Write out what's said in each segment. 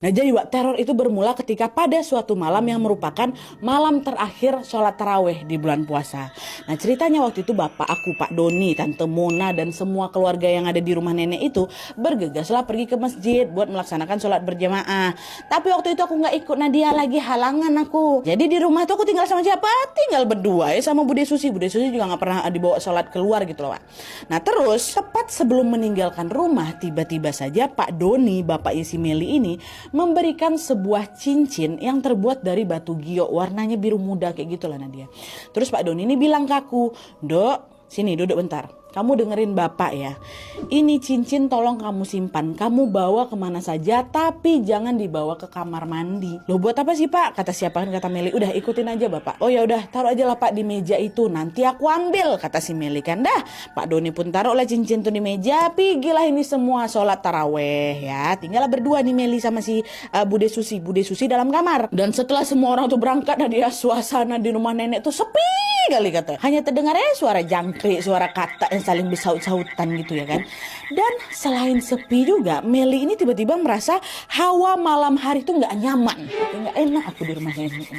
Nah jadi Wak, teror itu bermula ketika pada suatu malam yang merupakan malam terakhir sholat taraweh di bulan puasa. Nah ceritanya waktu itu bapak aku, Pak Doni, Tante Mona, dan semua keluarga yang ada di rumah nenek itu bergegaslah pergi ke masjid buat melaksanakan sholat berjamaah. Tapi waktu itu aku nggak ikut, Nadia lagi halangan aku. Jadi di rumah itu aku tinggal sama siapa? Tinggal berdua ya sama Bude Susi. Bude Susi juga nggak pernah dibawa sholat keluar gitu loh Wak. Nah terus tepat sebelum meninggalkan rumah, tiba-tiba saja Pak Doni, bapaknya si Meli ini, memberikan sebuah cincin yang terbuat dari batu giok, warnanya biru muda kayak gitulah Nadia. Terus Pak Doni ini bilang ke aku, "Dok, sini duduk bentar. Kamu dengerin bapak ya. Ini cincin tolong kamu simpan. Kamu bawa kemana saja, tapi jangan dibawa ke kamar mandi." "Loh buat apa sih Pak?" Kata siapa kan, kata Meli. "Udah ikutin aja bapak." "Oh ya udah, taruh aja lah Pak di meja itu. Nanti aku ambil," kata si Meli kan. Dah, Pak Doni pun taruhlah cincin tuh di meja. Pergilah ini semua sholat taraweh ya. Tinggallah berdua nih Meli sama si Bude Susi. Bude Susi dalam kamar. Dan setelah semua orang tuh berangkat, Nadia, suasana di rumah nenek tuh sepi kali kata. Hanya terdengar suara jangkrik, suara kata yang saling bersaut-sautan gitu ya kan. Dan selain sepi juga, Meli ini tiba-tiba merasa hawa malam hari itu nggak nyaman, nggak enak aku di rumah nenek.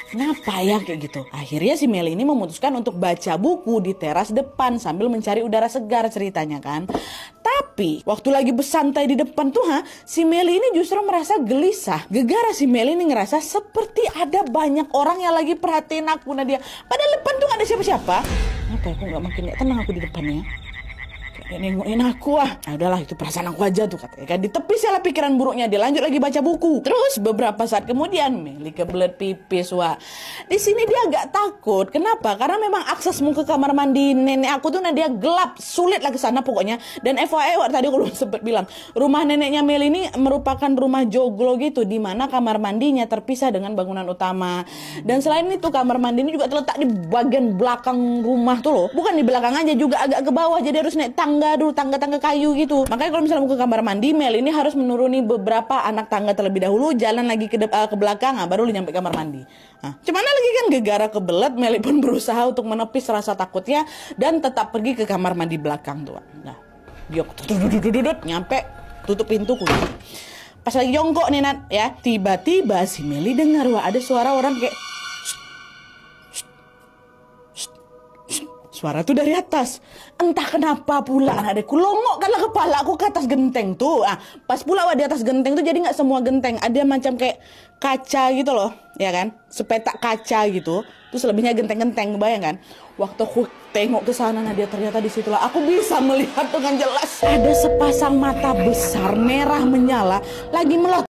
Kenapa ya kayak gitu? Akhirnya si Meli ini memutuskan untuk baca buku di teras depan sambil mencari udara segar ceritanya kan. Tapi waktu lagi bersantai di depan tuh si Meli ini justru merasa gelisah. Gegara si Meli ini ngerasa seperti ada banyak orang yang lagi perhatiin aku, Nadia. Padahal depan tuh gak ada siapa-siapa. Apa aku gak makin gak tenang aku di depannya? Kayak nengokin aku Nah udahlah, itu perasaan aku aja tuh katanya kan. Di tepi salah pikiran buruknya, dia lanjut lagi baca buku. Terus beberapa saat kemudian Meli kebelet pipis Di sini dia agak takut. Kenapa? Karena memang aksesmu ke kamar mandi nenek aku tuh dia gelap, sulit lah ke sana pokoknya. Dan FYI tadi aku sempat bilang, rumah neneknya Meli ini merupakan rumah joglo gitu, di mana kamar mandinya terpisah dengan bangunan utama. Dan selain itu kamar mandi ini juga terletak di bagian belakang rumah tuh loh. Bukan di belakang aja, juga agak ke bawah, jadi harus naik tangga dulu, tangga-tangga kayu gitu. Makanya kalau misalnya mau ke kamar mandi, Mel ini harus menuruni beberapa anak tangga terlebih dahulu, jalan lagi ke belakang, baru nyampe kamar mandi. Cuman lagi kan gegara kebelet, Meli pun berusaha untuk menepis rasa takutnya dan tetap pergi ke kamar mandi belakang tuh. Nah, dia nyampe, tutup pintu kunci. Pas lagi jongkok nih Nat ya, tiba-tiba si Meli dengar ada suara orang kayak suara tuh dari atas. Entah kenapa pula adekku longokkanlah kepala aku ke atas genteng tuh. Pas pula di atas genteng tuh jadi nggak semua genteng, ada macam kayak kaca gitu loh, ya kan? Sepetak kaca gitu. Terus lebihnya genteng-genteng, bayang kan? Waktu aku tengok ke sana, Nadia, ternyata di situlah aku bisa melihat dengan jelas ada sepasang mata besar merah menyala lagi melotot